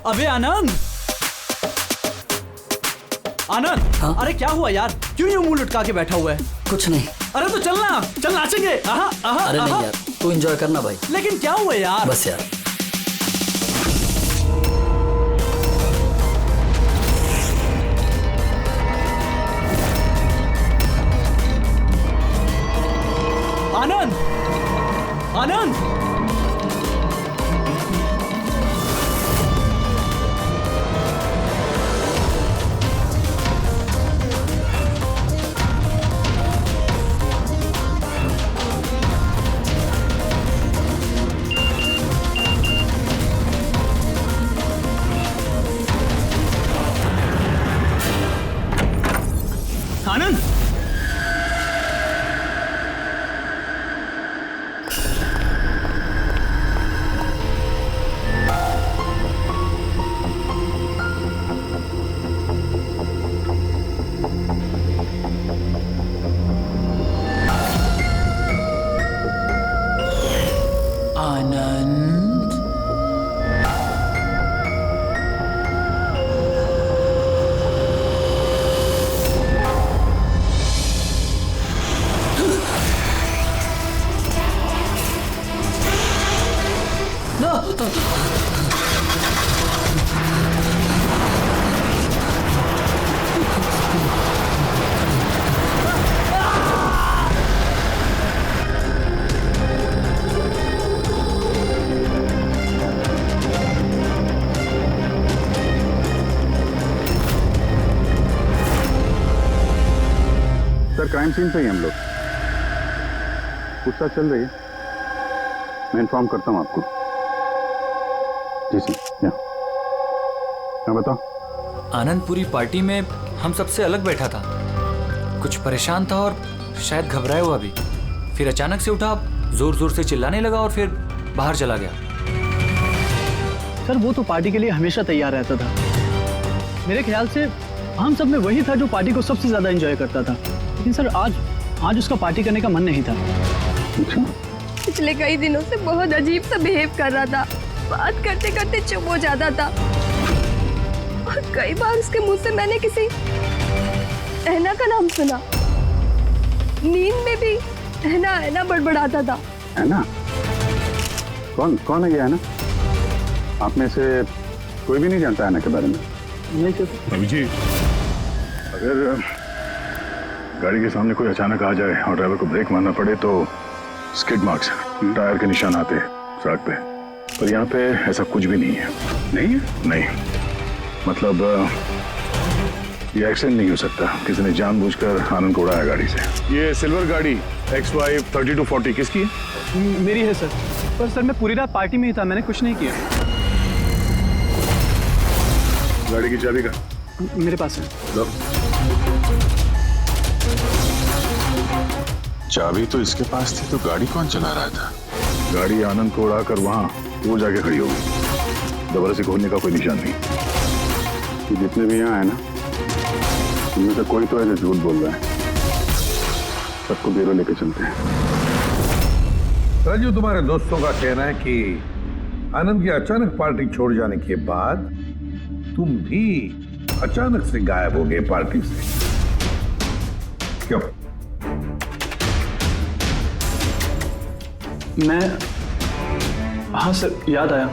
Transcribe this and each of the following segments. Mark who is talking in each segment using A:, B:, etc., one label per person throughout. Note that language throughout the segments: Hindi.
A: अबे आनंद, आनंद।
B: हाँ?
A: अरे क्या हुआ यार, क्यों यूं मुंह लटका के बैठा हुआ है?
B: कुछ नहीं।
A: अरे तो चलना, चल नाचेंगे।
B: अरे नहीं यार, तू एंजॉय करना भाई।
A: लेकिन क्या हुआ यार?
B: बस यार।
A: आनंद, आनंद। आनंद,
B: आनंद,
C: सर क्राइम सीन पे ही हम लोग। पूछताछ चल रही है, मैं इन्फॉर्म करता हूँ आपको। जी सर। क्या बताओ?
D: आनंद पूरी पार्टी में हम सबसे अलग बैठा था, कुछ परेशान था और शायद घबराया हुआ भी। फिर अचानक से उठा, जोर जोर से चिल्लाने लगा और फिर बाहर चला गया।
E: सर वो तो पार्टी के लिए हमेशा तैयार रहता था। मेरे ख्याल से हम सब में वही था जो पार्टी को सबसे ज्यादा एंजॉय करता था। लेकिन सर आज उसका पार्टी करने का मन नहीं था।
F: पिछले कई दिनों से बहुत अजीब सा बिहेव कर रहा था। बात करते करते चुप हो जाता था और कई बार उसके मुंह से मैंने किसी ऐना का नाम सुना। नींद में भी ऐना ऐना बड़बड़ाता था।
C: ऐना? कौन है ये ऐना? आप में से कोई भी नहीं जानता ऐना के बारे में?
E: नहीं सर।
C: अभी जी, अगर गाड़ी के सामने कोई अचानक आ जाए और ड्राइवर को ब्रेक मारना पड़े तो स्किड मार्क्स, टायर के निशान आते हैं सड़क पे, पर यहाँ पे ऐसा कुछ भी नहीं है। नहीं है? नहीं, मतलब ये एक्सीडेंट नहीं हो सकता। किसी ने जानबूझकर आनंद को उड़ाया गाड़ी से। ये सिल्वर गाड़ी XY 3240 किसकी है?
E: मेरी है सर। पर सर मैं पूरी रात पार्टी में ही था, मैंने कुछ नहीं किया।
C: गाड़ी की चाबी का
E: मेरे पास है।
C: लो।
G: चाबी तो इसके पास थी, तो गाड़ी कौन चला रहा था?
C: गाड़ी आनंद को उड़ाकर वहां वो जाके खड़ी होगी। दोबारा से खोलने का कोई निशान नहीं। ये जितने भी यहाँ है ना, उनमें से कोई तो ऐसे झूठ बोल रहा है। सबको ब्यूरो लेके चलते हैं।
H: राजू, तुम्हारे दोस्तों का कहना है कि आनंद की अचानक पार्टी छोड़ जाने के बाद तुम भी अचानक से गायब हो गए पार्टी से। क्यों?
E: हाँ सर, याद आया।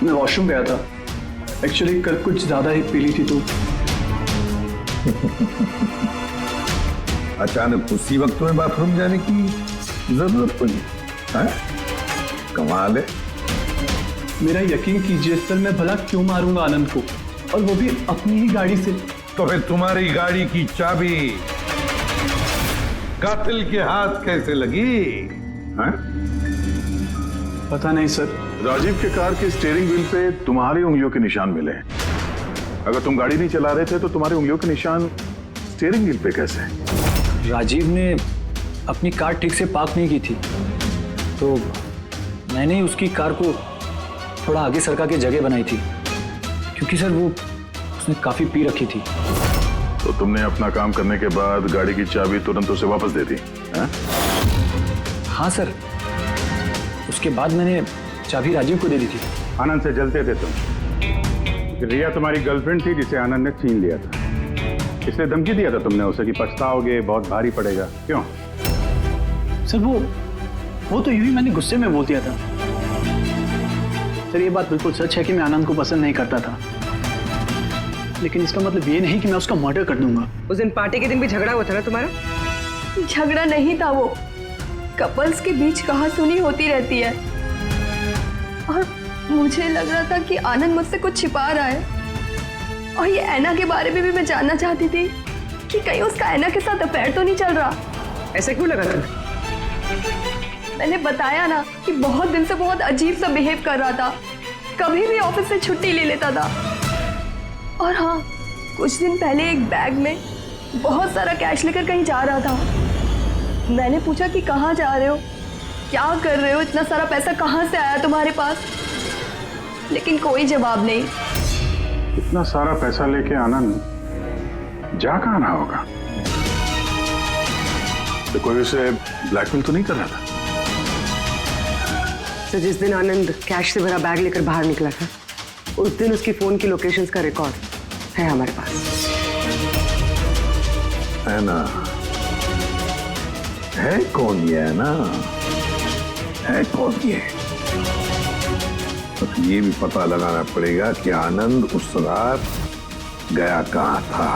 E: मैं वॉशरूम गया था। एक्चुअली कल कुछ ज्यादा ही पी ली थी तो।
H: अचानक उसी वक्त में बाथरूम जाने की जरूरत पड़ी? कमाल है।
E: मेरा यकीन कीजिए सर, मैं भला क्यों मारूंगा आनंद को, और वो भी अपनी ही गाड़ी से।
H: तो फिर तुम्हारी गाड़ी की चाबी कातिल के हाथ कैसे लगी?
E: पता नहीं सर।
C: राजीव के कार के स्टीयरिंग व्हील पे तुम्हारी उंगलियों के निशान मिले। अगर तुम गाड़ी नहीं चला रहे थे तो तुम्हारी उंगलियों के निशान स्टीयरिंग व्हील पे कैसे?
D: राजीव ने अपनी कार ठीक से पार्क नहीं की थी, तो मैंने उसकी कार को थोड़ा आगे सरका के जगह बनाई थी, क्योंकि सर वो उसने काफी पी रखी थी।
C: तो तुमने अपना काम करने के बाद गाड़ी की चाबी तुरंत उसे वापस दे दी?
D: हाँ सर, उसके बाद मैंने चाबी राजीव को दे दी थी।
C: आनंद से जलते थे तुम? रिया तुम्हारी गर्लफ्रेंड थी जिसे आनंद ने छीन लिया था, इसलिए धमकी दिया था तुमने उसे कि पछताओगे, बहुत भारी पड़ेगा। क्यों?
E: सर वो तो यूं ही मैंने गुस्से में बोल दिया था। सर ये बात बिल्कुल सच है कि मैं आनंद को पसंद नहीं करता था, लेकिन इसका मतलब ये नहीं कि मैं उसका मर्डर कर दूंगा।
I: उस दिन पार्टी के दिन भी झगड़ा हुआ था ना तुम्हारा?
F: झगड़ा नहीं था वो, कपल्स के बीच कहासुनी होती रहती है और मुझे लग रहा था कि आनंद मुझसे कुछ छिपा रहा है। और ये ऐना के बारे में भी मैं जानना चाहती थी कि कहीं उसका ऐना के साथ अफेयर तो नहीं चल रहा।
I: ऐसा क्यों लगा था?
F: मैंने बताया ना कि बहुत दिन से बहुत अजीब सा बिहेव कर रहा था, कभी भी ऑफिस से छुट्टी ले लेता था। और हाँ, कुछ दिन पहले एक बैग में बहुत सारा कैश लेकर कहीं जा रहा था। मैंने पूछा कि कहाँ जा रहे हो, क्या कर रहे हो, इतना सारा पैसा कहाँ से आया तुम्हारे पास? लेकिन कोई जवाब नहीं।
C: इतना सारा पैसा लेके आनंद जा कहाँ रहा होगा? तो कोई उसे ब्लैकमेल तो नहीं कर रहा था?
I: तो जिस दिन आनंद कैश से भरा बैग लेकर बाहर निकला था, उस दिन उसकी फोन की लोकेशंस का रिकॉर्ड है हमारे पास।
H: है ना? है कौन ये? है ना? है कौन ये? तो ये भी पता लगाना पड़ेगा कि आनंद उस रात गया कहाँ था।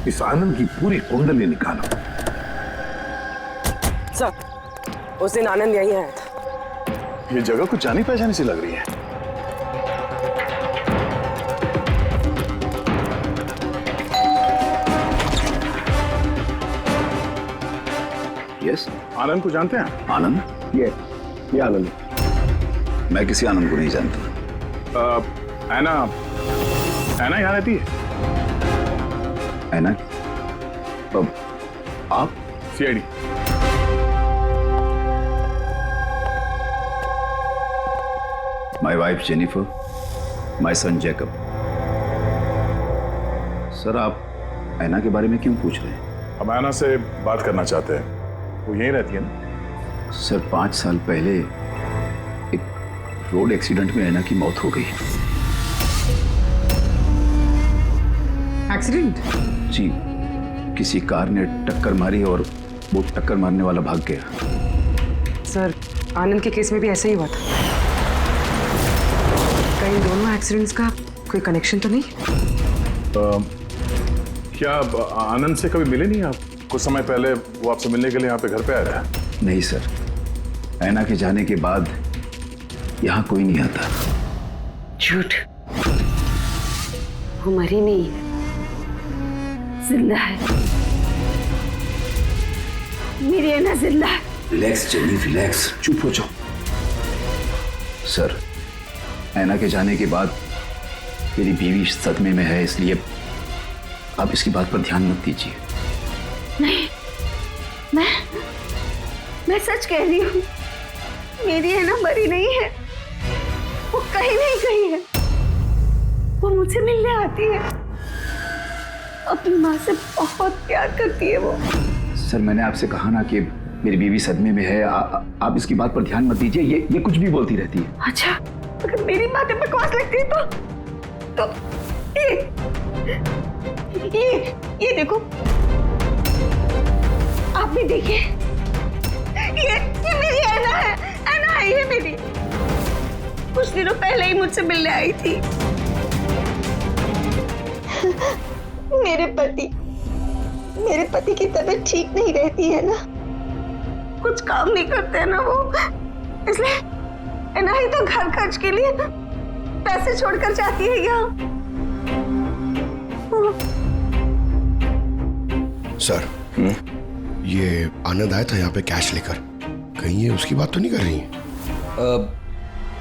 H: इस आनंद की पूरी कुंडली निकालो।
I: सर, उस दिन आनंद यहीं आया था।
C: ये जगह कुछ जानी पहचानी सी लग रही है।
J: यस,
C: आनंद को जानते हैं?
J: आनंद?
H: ये आनंद।
J: मैं किसी आनंद को नहीं जानता।
C: ऐना यहाँ रहती है?
J: ऐना? अब आप?
C: CID.
J: My wife Jennifer, my son Jacob. Sir, आप ऐना के बारे में क्यों पूछ रहे हैं?
C: हम ऐना से बात करना चाहते हैं। वो यहीं रहती है ना?
J: सर, 5 साल पहले एक रोड एक्सीडेंट में ऐना की मौत हो गई।
I: एक्सीडेंट?
J: जी, किसी कार ने टक्कर मारी और वो टक्कर मारने वाला भाग गया।
I: सर, आनंद के केस में भी ऐसा ही हुआ था। कहीं दोनों एक्सीडेंट्स का कोई कनेक्शन तो नहीं?
C: क्या आनंद से कभी मिले नहीं आप? कुछ समय पहले वो आपसे मिलने के लिए यहाँ पे घर पे आया था।
J: नहीं सर, ऐना के जाने के बाद यहाँ कोई नहीं आता।
K: झूठ, वो मरी नहीं है, जिंदा है। मेरी ऐना जिंदा है।
J: रिलैक्स जेनी, रिलैक्स, चुप हो जाओ। सर, ऐना के जाने के बाद मेरी बीवी सदमे में है, इसलिए आप इसकी बात पर ध्यान मत दीजिए।
K: नहीं, मैं सच कह रही हूँ, मेरी ऐना मरी नहीं है, वो कहीं नहीं गई है। वो मुझसे मिलने आती है, अपनी माँ से बहुत प्यार करती है वो।
J: सर, मैंने आपसे कहा ना कि मेरी बीवी सदमे में है, आप इसकी बात पर ध्यान मत दीजिए। ये कुछ भी बोलती रहती है।
K: अच्छा, अगर मेरी बातें बकवास लगती है तो ये देखो, आप भी देखिए, ये मेरी ऐना है, ऐना है ये मेरी। कुछ दिनों पहले ही मुझसे मिलने आई थी। मेरे पति की तबीयत ठीक नहीं रहती है ना, कुछ काम नहीं करते हैं ना वो, इसलिए ऐना ही तो घर खर्च के लिए पैसे छोड़कर जाती है यहाँ।
L: सर, ये आनंद आया था यहाँ पे कैश लेकर, कहीं ये उसकी बात तो नहीं कर रही है?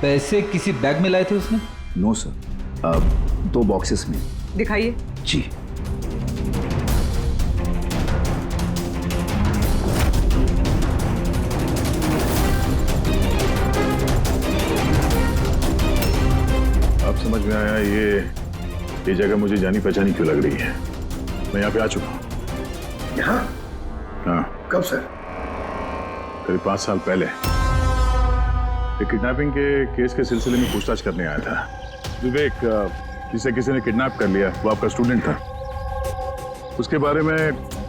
A: पैसे किसी बैग में लाए थे उसने?
J: नो सर, 2 बॉक्सेस में।
I: दिखाइए।
J: जी।
C: अब समझ में आया ये जगह मुझे जानी पहचानी क्यों लग रही है। मैं यहाँ पे आ चुका हूँ।
H: यहाँ?
C: हाँ।
H: कब सर?
C: करीब 5 साल पहले एक किडनैपिंग के केस के सिलसिले में पूछताछ करने आया था। विवेक, जिसे किसी ने किडनैप कर लिया, वो आपका स्टूडेंट था। उसके बारे में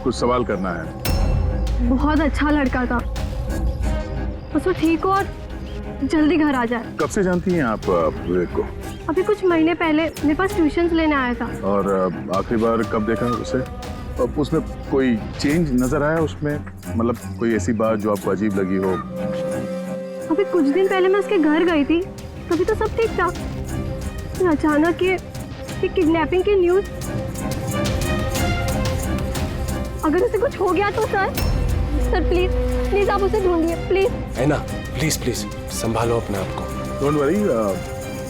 C: कुछ सवाल करना है।
F: बहुत अच्छा लड़का था, बस वो ठीक हो और जल्दी घर आ जाए।
C: कब से जानती हैं आप विवेक को?
F: अभी कुछ महीने पहले मेरे पास ट्यूशन्स लेने आया था।
C: और आखिरी बार कब देखा उसे? अब उसमें कोई चेंज नजर आया उसमें? मतलब कोई ऐसी बात जो आपको अजीब लगी हो?
F: अभी कुछ दिन पहले मैं उसके घर गई थी, तभी तो सब ठीक था। फिर अचानक ये किडनैपिंग की न्यूज। अगर उसे कुछ हो गया तो सर प्लीज प्लीज आप उसे ढूंढिए प्लीज।
L: है ना, प्लीज प्लीज संभालो अपने आप को।
C: डोंट वरी,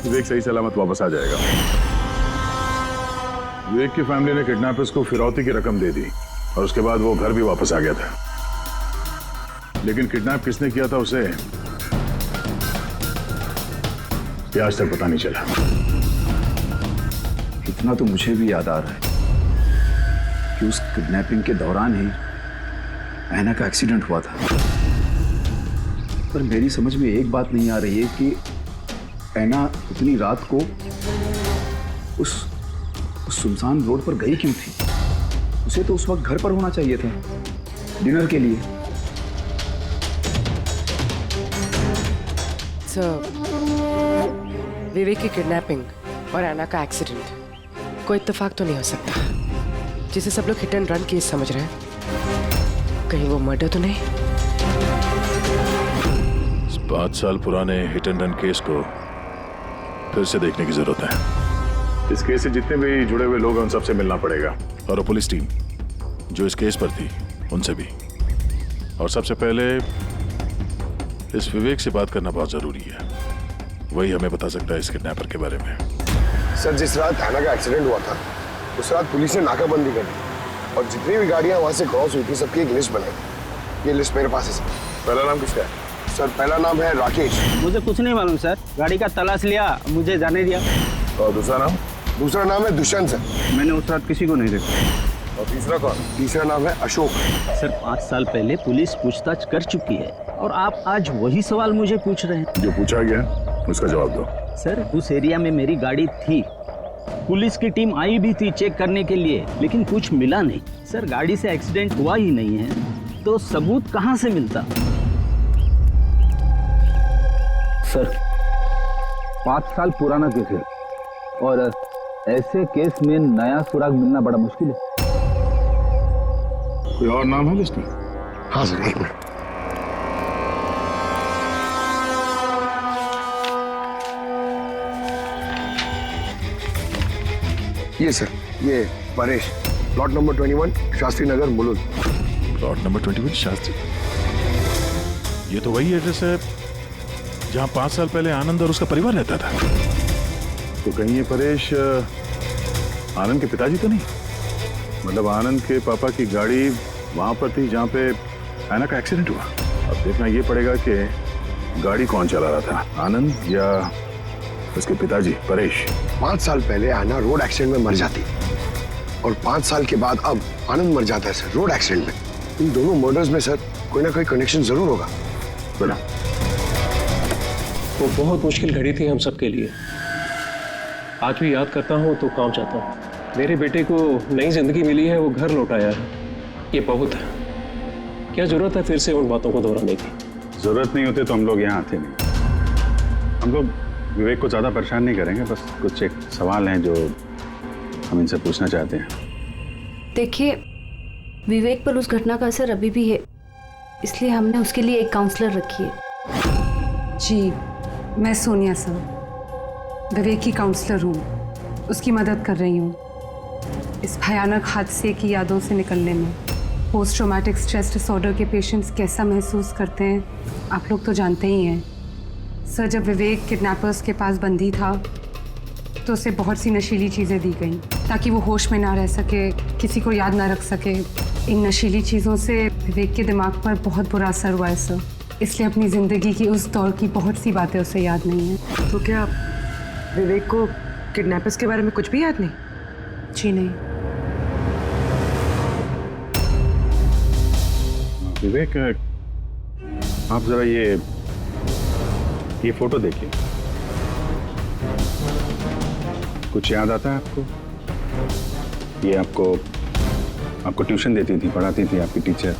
C: विवेक सही सलामत वापस आ जाएगा। विवेक की फैमिली ने किडनैपर्स को फिरौती की रकम दे दी और उसके बाद वो घर भी वापस आ गया था। लेकिन किडनैप किसने किया था उसे ये आज तक पता नहीं चला।
J: इतना तो मुझे भी याद आ रहा है कि उस किडनैपिंग के दौरान ही ऐना का एक्सीडेंट हुआ था। पर मेरी समझ में एक बात नहीं आ रही है कि ऐना उतनी रात को उस सुनसान रोड पर गई क्यों थी? उसे तो उस वक्त घर पर होना चाहिए था डिनर के लिए।
M: विवेक की किडनैपिंग और ऐना का एक्सीडेंट कोई इत्तेफाक तो नहीं हो सकता, जिसे सब लोग हिट एंड रन केस समझ रहे हैं। कहीं वो मर्डर तो नहीं?
C: 5 साल पुराने हिट एंड रन केस को फिर से देखने की जरूरत है। इस केस से जितने भी जुड़े हुए लोग हैं उन सबसे मिलना पड़ेगा, और वो पुलिस टीम जो इस केस पर थी उनसे भी। और सबसे पहले इस विवेक से बात करना बहुत जरूरी है। वही हमें बता सकता है इस किडनैपर के बारे में।
L: सर, जिस रात ऐना का एक्सीडेंट हुआ था उस रात पुलिस ने नाकाबंदी कर दी और जितनी भी गाड़ियां वहां से क्रॉस हुई थी सबकी एक लिस्ट बनाई। ये लिस्ट मेरे पास है सर। पहला नाम किसका है? सर, पहला नाम है राकेश।
E: मुझे कुछ नहीं मालूम सर, गाड़ी का तलाश लिया, मुझे जाने दिया।
C: और दूसरा नाम?
L: दूसरा नाम है दुष्यंत सर।
E: मैंने उस रात किसी को नहीं देखा।
C: और तीसरा कौन?
L: तीसरा नाम है अशोक।
E: सर 5 साल पहले पुलिस पूछताछ कर चुकी है और आप आज वही सवाल मुझे पूछ रहे हैं।
C: जो पूछा गया उसका जवाब दो।
E: सर उस एरिया में मेरी गाड़ी थी, पुलिस की टीम आई भी थी चेक करने के लिए, लेकिन कुछ मिला नहीं। सर गाड़ी से एक्सीडेंट हुआ ही नहीं है तो सबूत कहाँ से मिलता?
J: सर 5 साल पुराना केस है और ऐसे केस में नया सुराग मिलना बड़ा मुश्किल है।
C: कोई और नाम है लिस्ट में?
L: हाँ सर, एक मिनट। ये सर, ये Paresh, plot number 21 Shastri Nagar Mulund.
C: Plot number 21 Shastri. ये तो वही एड्रेस है जहां 5 साल पहले आनंद और उसका परिवार रहता था। तो कहीं ये परेश आनंद के पिताजी तो नहीं? मतलब आनंद के पापा की गाड़ी वहां पर थी जहां पे ऐना का एक्सीडेंट हुआ। अब देखना ये पड़ेगा कि गाड़ी कौन चला रहा था, आनंद या उसके पिताजी परेश।
L: 5 साल पहले ऐना रोड एक्सीडेंट में मर जाती और 5 साल के बाद अब आनंद मर जाता है सर रोड एक्सीडेंट में। इन दोनों मर्डर्स में सर कोई ना कोई कनेक्शन जरूर होगा। बोला
N: वो बहुत मुश्किल घड़ी थी हम सबके लिए। आज भी याद करता हूँ तो कांप जाता हूँ। मेरे बेटे को नई जिंदगी मिली है, वो घर लौट आया है, ये बहुत है। क्या जरूरत है फिर से उन बातों को दोहराने की?
C: जरूरत नहीं होती तो हम लोग यहाँ आते नहीं। हम लोग विवेक को ज्यादा परेशान नहीं करेंगे, बस कुछ एक सवाल हैं जो हम इनसे पूछना चाहते हैं।
K: देखिए, विवेक पर उस घटना का असर अभी भी है, इसलिए हमने उसके लिए एक काउंसलर रखी है।
O: जी, मैं सोनिया सर, विवेक की काउंसलर हूँ, उसकी मदद कर रही हूँ इस भयानक हादसे की यादों से निकलने में। पोस्ट ट्रॉमेटिक स्ट्रेस डिसऑर्डर के पेशेंट्स कैसा महसूस करते हैं आप लोग तो जानते ही हैं। सर, जब विवेक किडनैपर्स के पास बंदी था तो उसे बहुत सी नशीली चीज़ें दी गई ताकि वो होश में ना रह सके, किसी को याद ना रख सके। इन नशीली चीज़ों से विवेक के दिमाग पर बहुत बुरा असर हुआ है सर, इसलिए अपनी ज़िंदगी की उस दौर की बहुत सी बातें उसे याद नहीं है।
M: तो क्या विवेक को किडनैपर्स के बारे में कुछ भी याद नहीं?
O: जी नहीं।
C: विवेक, आप जरा ये फोटो देखिए। कुछ याद आता है आपको? ये आपको ट्यूशन देती थी, पढ़ाती थी आपकी टीचर।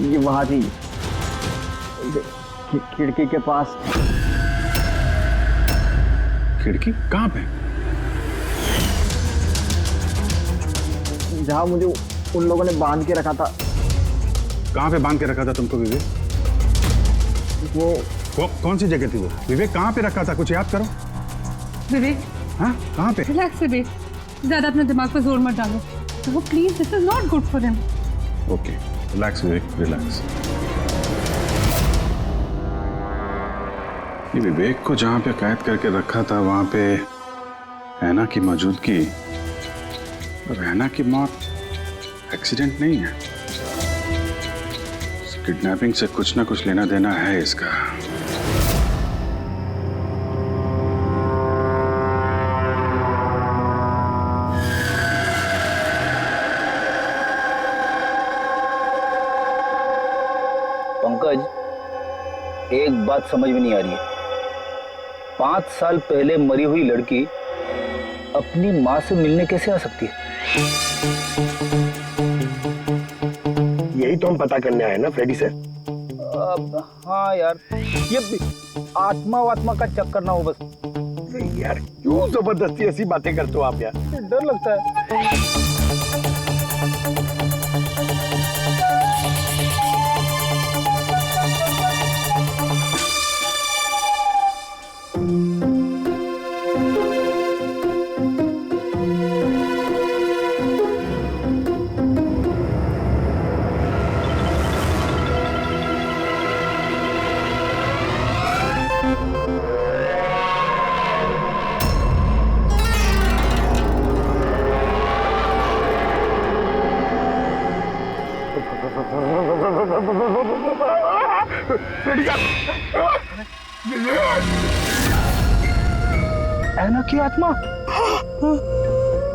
E: ये वहां थी, खिड़की के पास।
C: खिड़की कहाँ पे?
E: जहां मुझे उन लोगों ने बांध के रखा था।
C: कहाँ पे बांध के रखा था तुमको विवेक? वो कौन सी जगह थी वो? विवेक कहाँ पे रखा था, कुछ याद करो।
O: विवेक,
C: हाँ कहाँ पे?
O: रिलैक्स विवेक, ज्यादा अपने दिमाग पर जोर मत डालो। वो please, this is not good for him.
C: Okay, relax Vivek, relax. ये विवेक को जहाँ पे कैद करके रखा था वहां पे ऐना की मौजूदगी और ऐना की मौत एक्सीडेंट नहीं है। किडनैपिंग से कुछ ना कुछ लेना देना है इसका।
J: पंकज, एक बात समझ में नहीं आ रही है। 5 साल पहले मरी हुई लड़की अपनी माँ से मिलने कैसे आ सकती है?
L: यही तो हम पता करने आए ना फ्रेडी से।
J: हाँ यार, ये आत्मा वात्मा का चक्कर ना हो बस।
L: यार क्यों जबरदस्ती ऐसी बातें करते हो आप यार?
J: डर लगता है।
L: ऐना की आत्मा।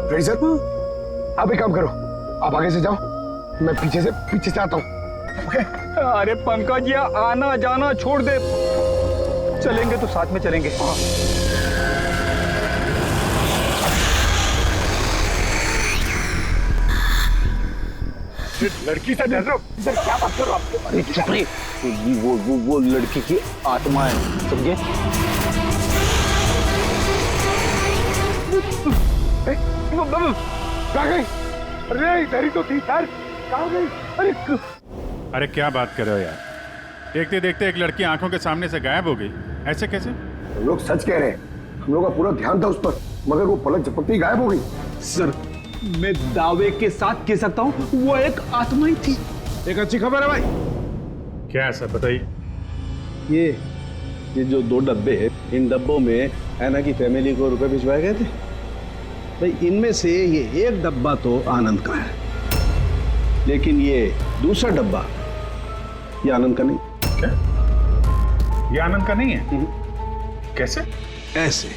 L: फ्रेडी सर, आप एक काम करो, आप आगे से जाओ, मैं पीछे से आता हूँ। ओके?
D: अरे पंकज, ये आना जाना छोड़ दे, चलेंगे तो साथ में चलेंगे।
L: लड़की से डर रहे हो? सर क्या बात कर रहे हो आप?
J: अरे चुप रही, वो लड़की की आत्मा है, समझे?
L: कहाँ गई? अरे इधर ही तो थी यार, कहाँ गई?
G: अरे क्या बात कर रहे हो यार? देखते देखते एक लड़की आंखों के सामने से गायब हो गई, ऐसे कैसे?
L: हम लोग सच कह रहे हैं, हम लोग का पूरा ध्यान था उस पर, मगर वो पलक झपकते ही गायब हो गई।
E: सर, मैं दावे के साथ कह सकता हूँ वो एक आत्मा ही थी।
C: एक अच्छी खबर है भाई।
G: क्या है सर, बताइए।
E: ये जो 2 डब्बे हैं, इन डब्बों में ऐना की फैमिली को रुपए भिजवाए गए थे भाई। इनमें से ये एक डब्बा तो आनंद का है, लेकिन ये दूसरा डब्बा ये आनंद का नहीं।
C: क्या? ये आनंद का नहीं है? कैसे?
E: ऐसे,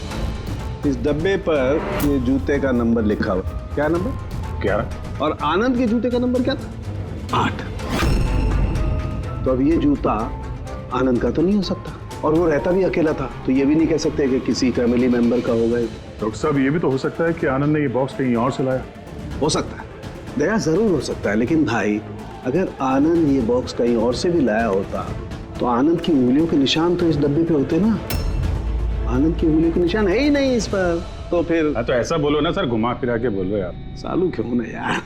E: इस डब्बे पर ये जूते का नंबर लिखा हुआ। क्या नंबर?
C: 11।
E: और आनंद के जूते का नंबर क्या था? 8। तो अब ये जूता आनंद का तो नहीं हो सकता, और वो रहता भी अकेला था, तो ये भी नहीं कह सकते कि किसी फैमिली मेंबर का होगा।
C: डॉक्टर साहब, ये भी तो हो सकता है कि आनंद ने ये बॉक्स कहीं और से लाया।
E: हो सकता है, दया जरूर हो सकता है, लेकिन भाई अगर आनंद ये बॉक्स कहीं और से भी लाया होता तो आनंद की उंगलियों के निशान तो इस डब्बे पे होते ना। आनंद की उंगलियों के निशान है ही नहीं इस पर, तो फिर।
C: हाँ, तो ऐसा बोलो ना सर, घुमा फिरा के बोलो यार।
E: सालू क्यों ना यार।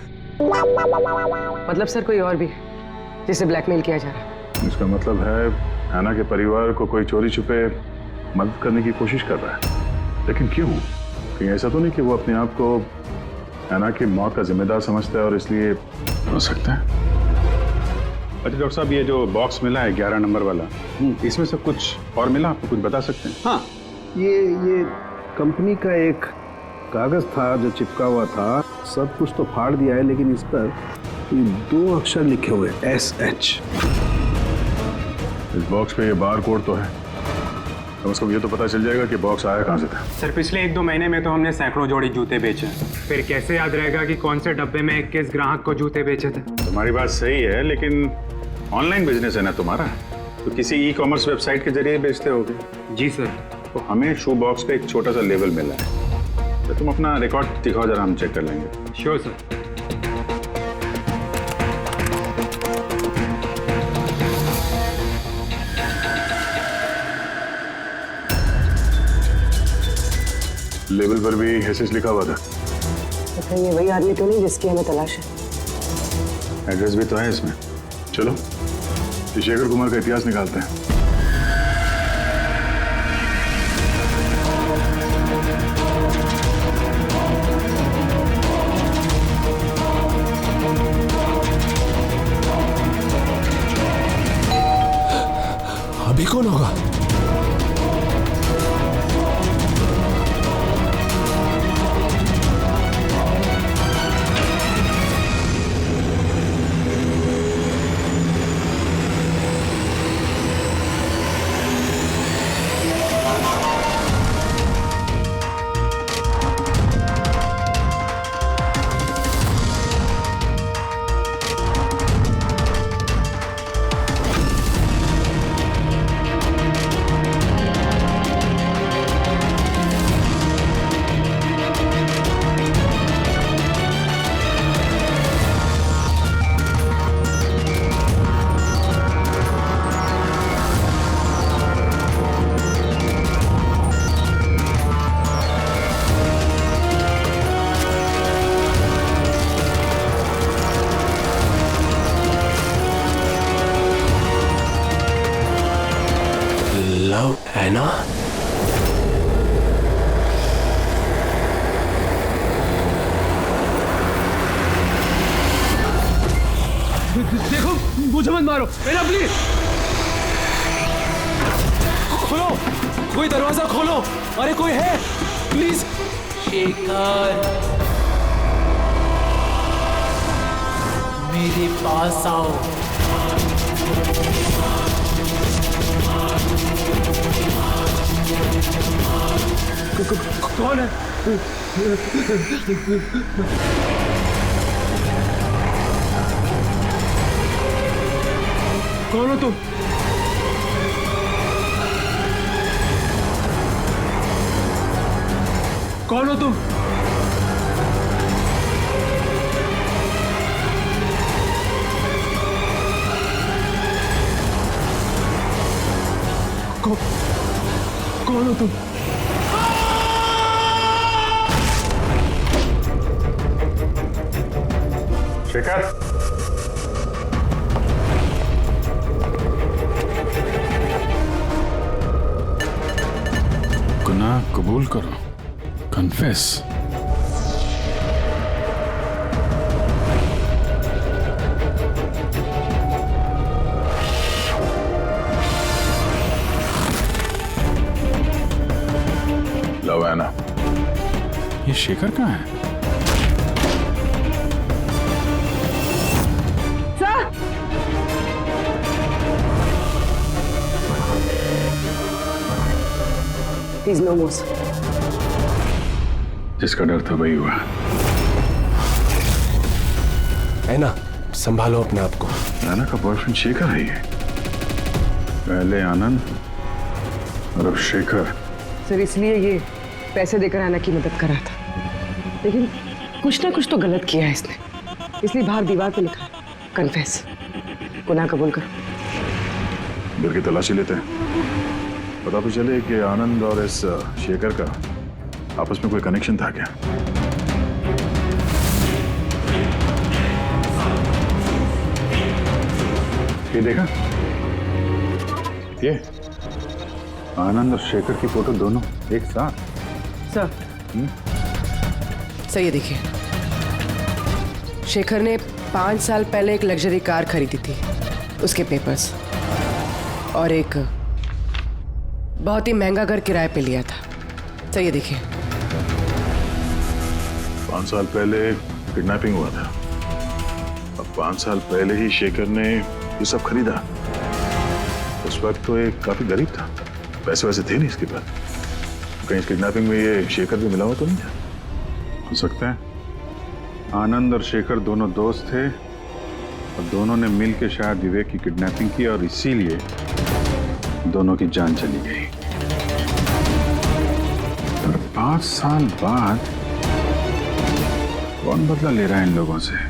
M: मतलब सर कोई और भी जिसे ब्लैकमेल किया जा रहा है?
C: इसका मतलब है ऐना के परिवार को कोई चोरी छुपे मदद करने की कोशिश कर रहा है, लेकिन क्यों? कहीं ऐसा तो नहीं कि वो अपने आप को ऐना की मौत का जिम्मेदार समझता है और इसलिए? हो सकता है। अच्छा डॉक्टर साहब, ये जो बॉक्स मिला है 11 नंबर वाला, इसमें से कुछ और मिला? आपको कुछ बता सकते हैं?
E: हाँ, ये कंपनी का एक कागज था जो चिपका हुआ था। सब कुछ तो फाड़ दिया है, लेकिन इस पर 2 अक्षर लिखे हुए, SH।
C: इस बॉक्स पे ये बार कोड तो है, कम से कम ये तो पता चल जाएगा कि बॉक्स आया कहाँ से था।
P: सर पिछले 1-2 महीने में तो हमने सैकड़ों जोड़ी जूते बेचे। फिर कैसे याद रहेगा कि कौन से डब्बे में किस ग्राहक को जूते बेचे थे?
C: तुम्हारी बात सही है, लेकिन ऑनलाइन बिजनेस है ना तुम्हारा, तो किसी ई कॉमर्स वेबसाइट के जरिए बेचते होगे।
P: जी सर।
C: तो हमें शू बॉक्स का एक छोटा सा लेबल मिला है, तो तुम अपना रिकॉर्ड दिखाओ जरा, हम चेक कर लेंगे।
P: Sure sir.
C: लेबल पर भी एसएस लिखा हुआ था।
I: तो कहीं ये वही आदमी तो नहीं जिसकी हमें तलाश है?
C: एड्रेस भी तो है इसमें। चलो शेखर कुमार का इतिहास निकालते हैं।
Q: अभी कौन होगा?
N: ऐना?
A: देखो, मुझे मत मारो, ऐना प्लीज। खोलो, कोई दरवाजा खोलो। अरे कोई है, प्लीज। शेखर, मेरे पास आओ। कौन है? कौन हो तुम? कौन हो तुम? कौन हो तुम?
C: शेखर, गुनाह कबूल करो, कन्फेस। लो ऐना, ये शेखर कहाँ है?
I: He's no more.
C: जिसका डर था वही हुआ।
Q: ऐना, संभालो अपने आप को।
C: ऐना का बॉयफ्रेंड शेखर है ये। पहले आनंद और अब शेखर।
I: सर इसलिए ये पैसे देकर ऐना की मदद कर रहा था, लेकिन कुछ ना कुछ तो गलत किया है इसने, इसलिए बाहर दीवार पे लिखा है कन्फेस, गुनाह कबूल करो।
C: घर की तलाशी लेते हैं, पता तो चले कि आनंद और इस शेखर का आपस में कोई कनेक्शन था क्या। ये देखा, ये आनंद और शेखर की फोटो दोनों एक साथ।
I: सर
M: सर ये देखिए, शेखर ने 5 साल पहले एक लग्जरी कार खरीदी थी, उसके पेपर्स, और एक बहुत ही महंगा घर किराए पे लिया था। सर ये देखिए,
C: 5 साल पहले किडनैपिंग हुआ था, अब 5 साल पहले ही शेखर ने ये सब खरीदा। उस वक्त तो एक काफी गरीब था, पैसे वैसे थे नहीं इसके पास। कहीं किडनैपिंग में ये शेखर भी मिला हो तो नहीं?
G: हो सकता है आनंद और शेखर दोनों दोस्त थे और दोनों ने मिल के शायद विवेक की किडनैपिंग की और इसीलिए दोनों की जान चली गई। और 5 साल बाद कौन बदला ले रहा है इन लोगों से?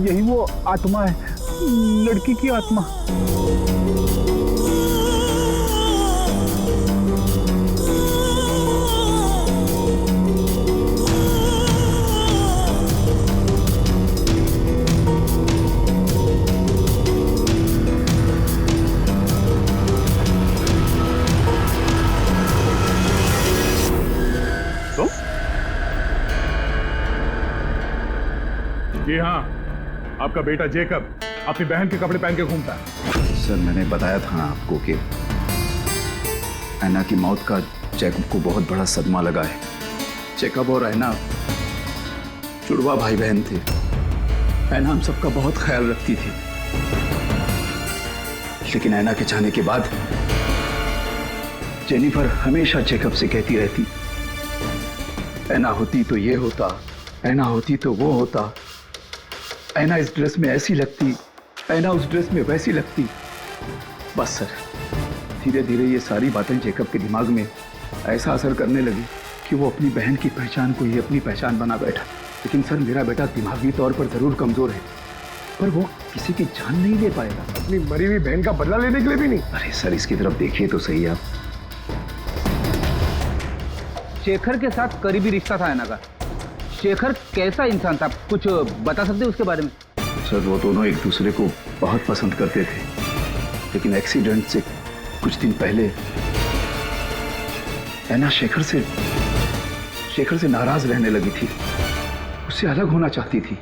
E: यही वो आत्मा है, लड़की की आत्मा।
C: जी हाँ, आपका बेटा जेकब अपनी बहन के कपड़े पहन के घूमता है।
J: सर मैंने बताया था ना आपको कि ऐना की मौत का जैकब को बहुत बड़ा सदमा लगा है। जैकब और ऐना जुड़वा भाई बहन थे। ऐना हम सबका बहुत ख्याल रखती थी, लेकिन ऐना के जाने के बाद जेनिफर हमेशा जैकब से कहती रहती, ऐना होती तो ये होता, ऐना होती तो वो होता, ऐना इस ड्रेस में ऐसी लगती, ऐना उस ड्रेस में वैसी लगती। बस सर, धीरे धीरे ये सारी बातें जेकब के दिमाग में ऐसा असर करने लगी कि वो अपनी बहन की पहचान को ही अपनी पहचान बना बैठा। लेकिन सर मेरा बेटा दिमागी तौर पर जरूर कमजोर है, पर वो किसी की जान नहीं ले पाएगा।
L: अपनी मरी हुई बहन का बदला लेने के लिए भी नहीं।
J: अरे सर इसकी तरफ देखिए तो सही आप।
R: शेखर के साथ करीबी रिश्ता था ऐना का। शेखर कैसा इंसान था, कुछ बता सकते हैं उसके बारे में?
J: सर वो दोनों एक दूसरे को बहुत पसंद करते थे, लेकिन एक्सीडेंट से कुछ दिन पहले ऐना शेखर से नाराज रहने लगी थी, उससे अलग होना चाहती थी।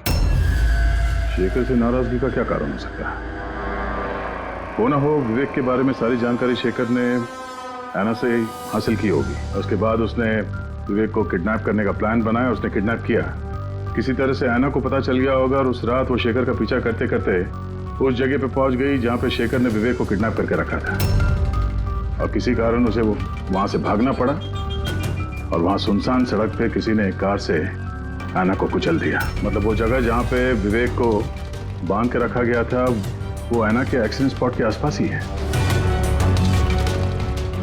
C: शेखर से नाराजगी का क्या कारण हो सकता है? हो ना हो विवेक के बारे में सारी जानकारी शेखर ने ऐना से हासिल की होगी। उसके बाद उसने विवेक को किडनैप करने का प्लान बनाया, उसने किडनैप किया। किसी तरह से ऐना को पता चल गया होगा और उस रात वो शेखर का पीछा करते करते उस जगह पे पहुंच गई जहां पे शेखर ने विवेक को किडनैप करके रखा था। और किसी कारण उसे वो वहां से भागना पड़ा और वहां सुनसान सड़क पे किसी ने एक कार से ऐना को कुचल दिया। मतलब वो जगह जहां पे विवेक को बांध के रखा गया था वो ऐना के एक्सीडेंट स्पॉट के आसपास ही है।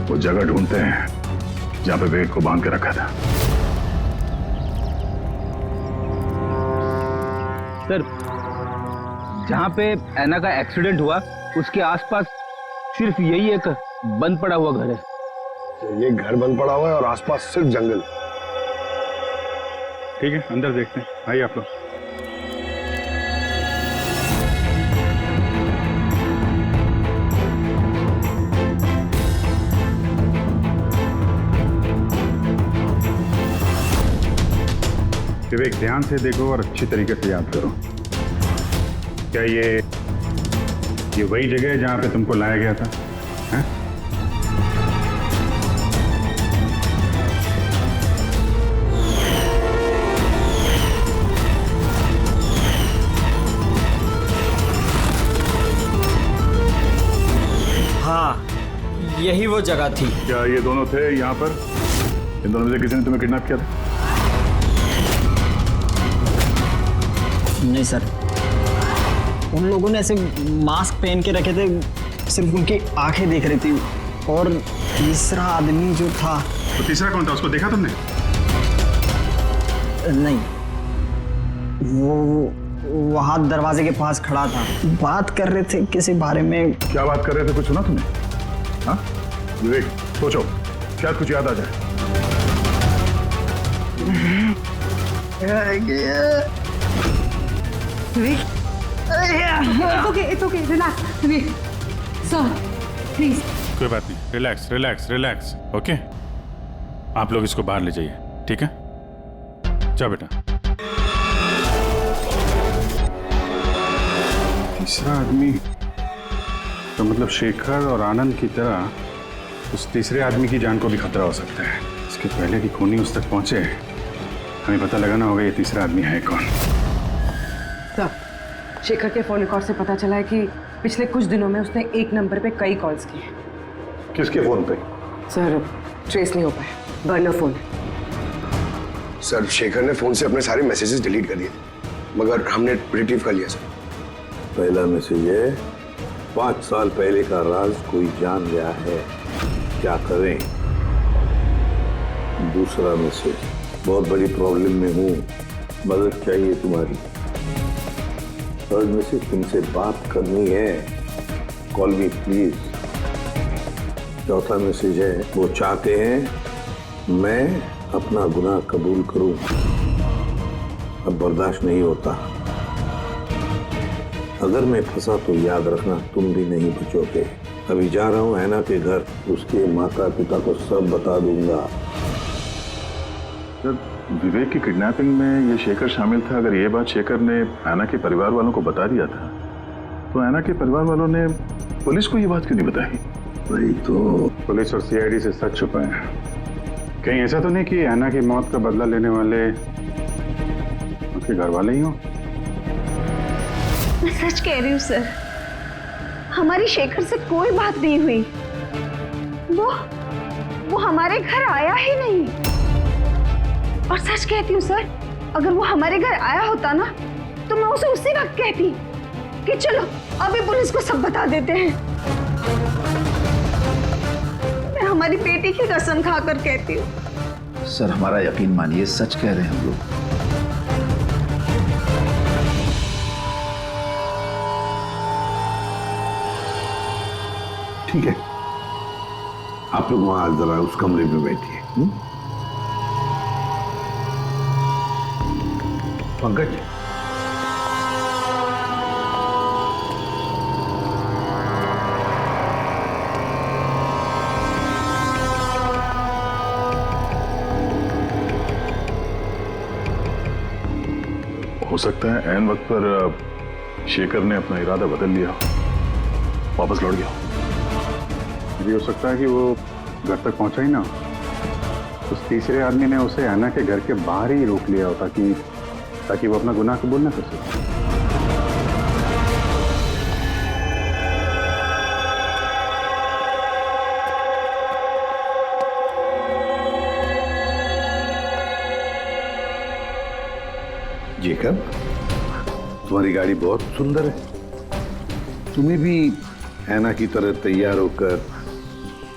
C: वो जगह ढूंढते हैं जहां पे विवेक को बांध के रखा था।
R: सर जहां पे ऐना का एक्सीडेंट हुआ उसके आसपास सिर्फ यही एक बंद पड़ा हुआ घर है।
L: ये घर बंद पड़ा हुआ है और आसपास सिर्फ जंगल।
G: ठीक है अंदर देखते हैं, आइए आप लोग। विवेक ध्यान से देखो और अच्छी तरीके से याद करो। क्या ये वही जगह है जहां पे तुमको लाया गया था? है?
B: हाँ यही वो जगह थी।
C: क्या ये दोनों थे यहाँ पर? इन दोनों में से किसी ने तुम्हें किडनैप किया था?
B: नहीं सर, उन लोगों ने ऐसे मास्क पहन के रखे थे, सिर्फ उनकी आंखें देख रही थी। और तीसरा आदमी जो था।
G: तो तीसरा कौन था, उसको देखा तुमने?
B: नहीं, वो वहां दरवाजे के पास खड़ा था, बात कर रहे थे किसी बारे में।
C: क्या बात कर रहे थे, कुछ सुना तुमने? हाँ विवेक सोचो, शायद कुछ याद आ जाए।
O: It's okay, relax. Sir, please.
G: कोई बात नहीं, रिलैक्स रिलैक्स रिलैक्स। ओके, आप लोग इसको बाहर ले जाइए, ठीक है? जाओ बेटा। तीसरा आदमी तो मतलब शेखर और आनंद की तरह उस तीसरे आदमी की जान को भी खतरा हो सकता है। इसके पहले कि खूनी उस तक पहुंचे हमें पता लगाना होगा ये तीसरा आदमी है कौन।
I: सर, शेखर के फोन रिकॉर्ड से पता चला है कि पिछले कुछ दिनों में उसने एक नंबर पे कई कॉल्स किए।
L: किसके फोन पे?
I: सर, ट्रेस नहीं हो पाया, बर्नर फोन है।
L: सर, शेखर ने फोन से अपने सारे मैसेजेस डिलीट कर दिए मगर हमने रिट्रीव कर लिया सर।
H: पहला मैसेज है 5 साल पहले का राज कोई जान गया है, क्या करें। दूसरा मैसेज, बहुत बड़ी प्रॉब्लम में हूँ, मदद चाहिए तुम्हारी। थर्ड मैसेज, तुमसे बात करनी है, कॉल मी प्लीज। चौथा मैसेज है, वो चाहते हैं मैं अपना गुनाह कबूल करूं, अब बर्दाश्त नहीं होता। अगर मैं फंसा तो याद रखना तुम भी नहीं बचोगे। अभी जा रहा हूं ऐना के घर, उसके माता पिता को सब बता दूंगा।
C: जब विवेक की किडनैपिंग में ये शेखर शामिल था, अगर ये बात शेखर ने ऐना के परिवार वालों को बता दिया था तो ऐना के परिवार वालों ने पुलिस को ये बात क्यों नहीं बताई?
H: वही तो,
G: पुलिस और सीआईडी से सच छुपाए हैं। कहीं ऐसा तो नहीं कि ऐना की मौत का बदला लेने वाले उसके घर वाले ही हो?
K: मैं सच कह रही हूँ सर, हमारी शेखर से कोई बात नहीं हुई। वो हमारे घर आया ही नहीं। और सच कहती हूँ सर, अगर वो हमारे घर आया होता ना तो मैं उसे उसी वक्त कहती कि चलो अभी पुलिस को सब बता देते हैं। मैं हमारी बेटी की कसम खाकर कहती हूँ।
J: सर, हमारा यकीन मानिए, सच कह रहे हैं हम लोग।
H: ठीक है, आप लोग वहां जरा उस कमरे में बैठिए। पंकज,
C: हो सकता है ऐन वक्त पर शेखर ने अपना इरादा बदल लिया, वापस लौट गया।
G: भी हो सकता है कि वो घर तक पहुंचा ही ना, उस तीसरे आदमी ने उसे ऐना के घर के बाहर ही रोक लिया हो ताकि वो अपना गुनाह कबूल न कर सके।
H: जेकब, तुम्हारी गाड़ी बहुत सुंदर है। तुम्हें भी ऐना की तरह तैयार होकर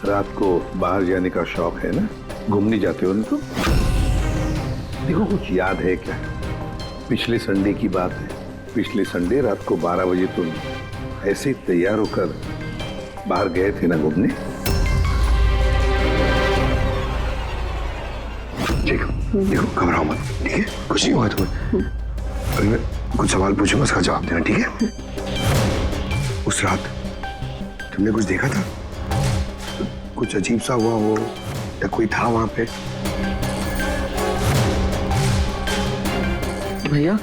H: रात को बाहर जाने का शौक है ना? घूमने जाते हो ना तुम? देखो, कुछ याद है क्या? पिछले संडे की बात है। पिछले संडे रात को 12 बजे तुम ऐसे तैयार होकर बाहर गए थे ना घूमने?
L: देखो, घबराओ मत, ठीक है? कुछ नहीं हुआ तुम्हें। अभी मैं कुछ सवाल पूछूंगा, उसका जवाब देना, ठीक है? उस रात तुमने कुछ देखा था? कुछ अजीब सा हुआ हो या कोई था वहां पे?
B: भैया,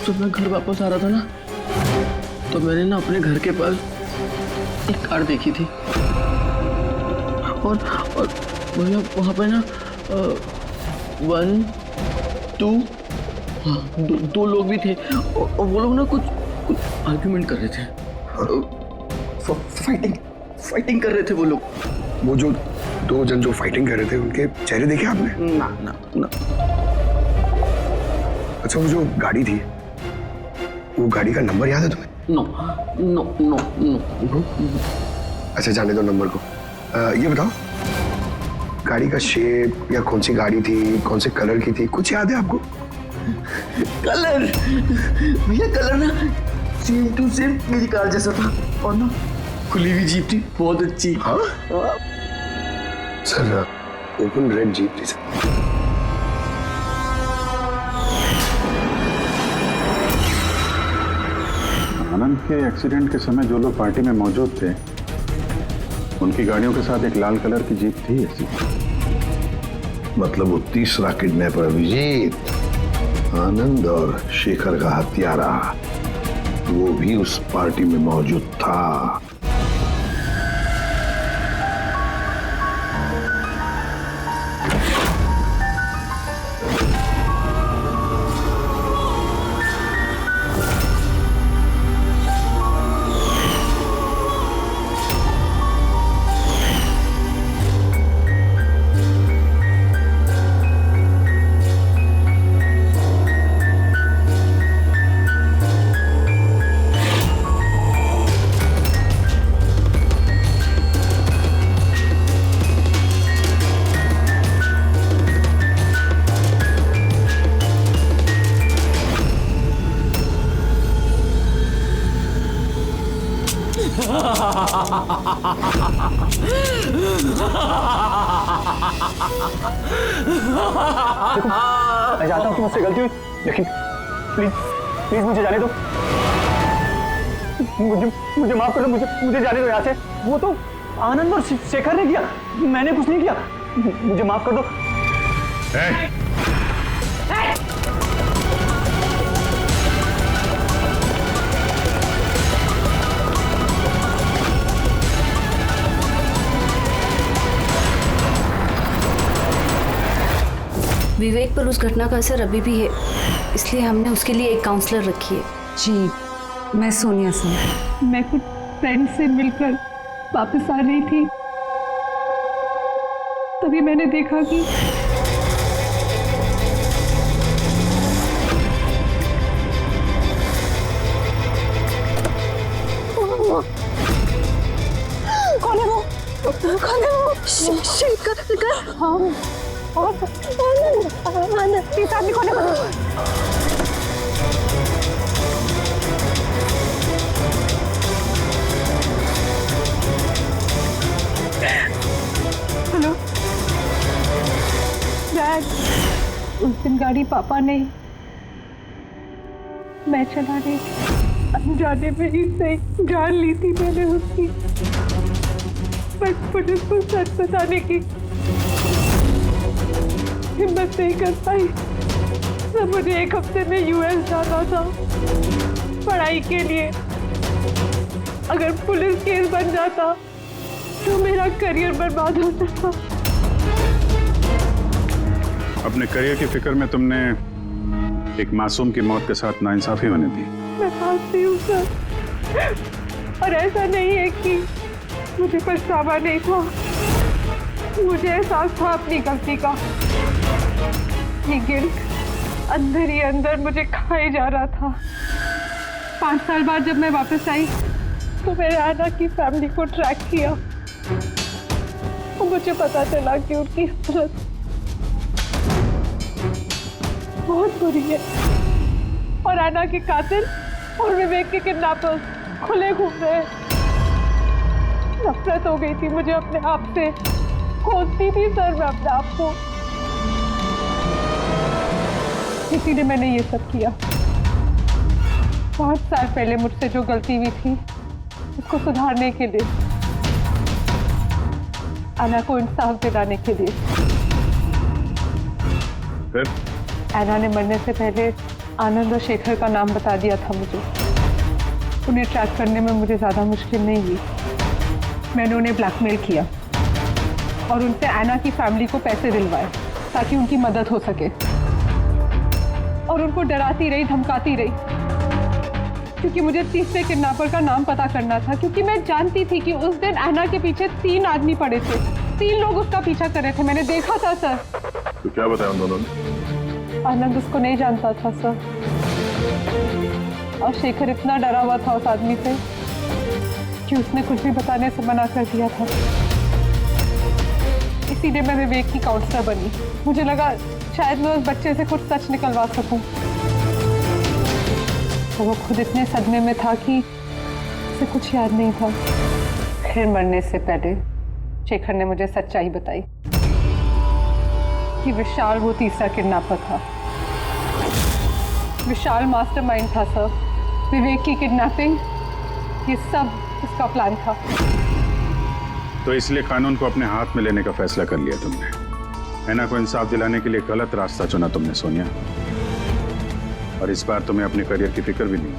B: जब मैं घर वापस आ रहा था ना तो मैंने ना अपने घर के पास एक कार देखी थी और भैया वहाँ पे ना 1 2 दो लोग भी थे और वो लोग ना कुछ आर्ग्यूमेंट कर रहे थे, फाइटिंग कर रहे थे वो लोग।
L: वो जो 2 जन जो फाइटिंग कर रहे थे उनके चेहरे देखे आपने?
B: ना।
L: अच्छा, वो जो गाड़ी थी, वो गाड़ी का नंबर याद है तुम्हें? नो। अच्छा, जाने दो नंबर को। ये बताओ, गाड़ी का शेप या कौन सी गाड़ी थी, कौन से कलर की थी, कुछ याद है आपको?
B: कलर भैया, कलर ना सेम टू सेम मेरी कार जैसा था और ना खुली हुई जीप थी, बहुत अच्छी।
L: हाँ? सर, ओपन रेड जीप थी सर।
G: आनंद के एक्सीडेंट के समय जो लोग पार्टी में मौजूद थे उनकी गाड़ियों के साथ एक लाल कलर की जीप थी ऐसी।
H: मतलब वो तीसरा किडनैपर अभिजीत आनंद और शेखर का हत्यारा वो भी उस पार्टी में मौजूद था।
E: देखो, मैं जानता हूँ कि मुझसे गलती हुई, लेकिन प्लीज प्लीज मुझे जाने दो। मुझे माफ कर दो, मुझे जाने दो यहाँ से। वो तो आनंद और शेखर ने किया, मैंने कुछ नहीं किया। मुझे माफ कर दो।
K: विवेक पर उस घटना का असर अभी भी है, इसलिए हमने उसके लिए एक काउंसलर रखी है।
O: जी, मैं सोनिया सिंह।
S: मैं कुछ फ्रेंड से मिलकर वापस आ रही थी, तभी मैंने देखा कि
K: कौन है वो? कौन है वो? शेखर। हाँ, आनंद, इस आदमी कौन है?
S: हेलो डैड, उस दिन गाड़ी पापा ने, मैं चला रही थी, अनजाने में ही सही जान ली थी मैंने उसकी, बट पुलिस को सच बताने की हिम्मत नहीं कर पाई। सब मुझे 1 हफ्ते में यूएस जाना था पढ़ाई के लिए। अगर पुलिस केस बन जाता तो मेरा करियर बर्बाद हो सकता।
G: अपने करियर की फिक्र में तुमने एक मासूम की मौत के साथ नाइंसाफी होने दी।
S: मैं मानती हूँ सर, और ऐसा नहीं है कि मुझे पछतावा नहीं था, मुझे एहसास था अपनी गलती का। ये गिल्ट अंदर ही अंदर मुझे खाए जा रहा था। 5 साल बाद जब मैं वापस आई तो मैंने आना की फैमिली को ट्रैक किया और मुझे पता चला कि उनकी हालत बहुत बुरी है और आना के कातिल और विवेक के किडनैपर्स खुले घूम रहे हैं। नफरत हो गई थी मुझे अपने आप से, खोजती थी सर मैं अपने आप को, इसीलिए मैंने ये सब किया। 5 साल पहले मुझसे जो गलती हुई थी उसको सुधारने के लिए, आना को इंसाफ दिलाने के लिए।
G: फिर
S: आना ने मरने से पहले आनंद और शेखर का नाम बता दिया था मुझे। उन्हें ट्रैक करने में मुझे ज़्यादा मुश्किल नहीं हुई। मैंने उन्हें ब्लैकमेल किया और उनसे आना की फैमिली को पैसे दिलवाए ताकि उनकी मदद हो सके, और उनको डराती रही, धमकाती रही, क्योंकि मुझे तीसरे किडनैपर का नाम पता करना था, क्योंकि मैं जानती थी कि उस दिन आना के पीछे 3 आदमी पड़े थे, 3 लोग उसका पीछा कर रहे थे। मैंने देखा था सर।
C: तो क्या बताया उन दोनों ने?
S: आनंद उसको नहीं जानता था सर, और शेखर इतना डरा हुआ था उस आदमी से कि उसने कुछ भी बताने से मना कर दिया था। इसीलिए मैं विवेक की काउंसलर बनी। मुझे लगा शायद मैं उस बच्चे से कुछ सच निकलवा सकूं। तो वो खुद इतने सदमे में था कि उसे कुछ याद नहीं था। फिर मरने से पहले शेखर ने मुझे सच्चाई बताई कि विशाल वो तीसरा किडनैपर था। विशाल मास्टरमाइंड था सर। विवेक की किडनैपिंग, ये सब उसका प्लान था।
G: तो इसलिए कानून को अपने हाथ में लेने का फैसला कर लिया तुमने। ऐना को इंसाफ दिलाने के लिए गलत रास्ता चुना तुमने सोनिया, और इस बार तुम्हें अपने करियर की फिक्र भी नहीं।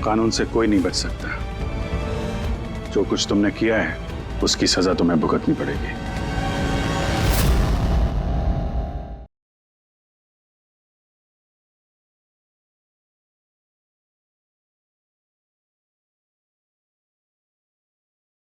G: कानून से कोई नहीं बच सकता। जो कुछ तुमने किया है उसकी सजा तुम्हें भुगतनी पड़ेगी।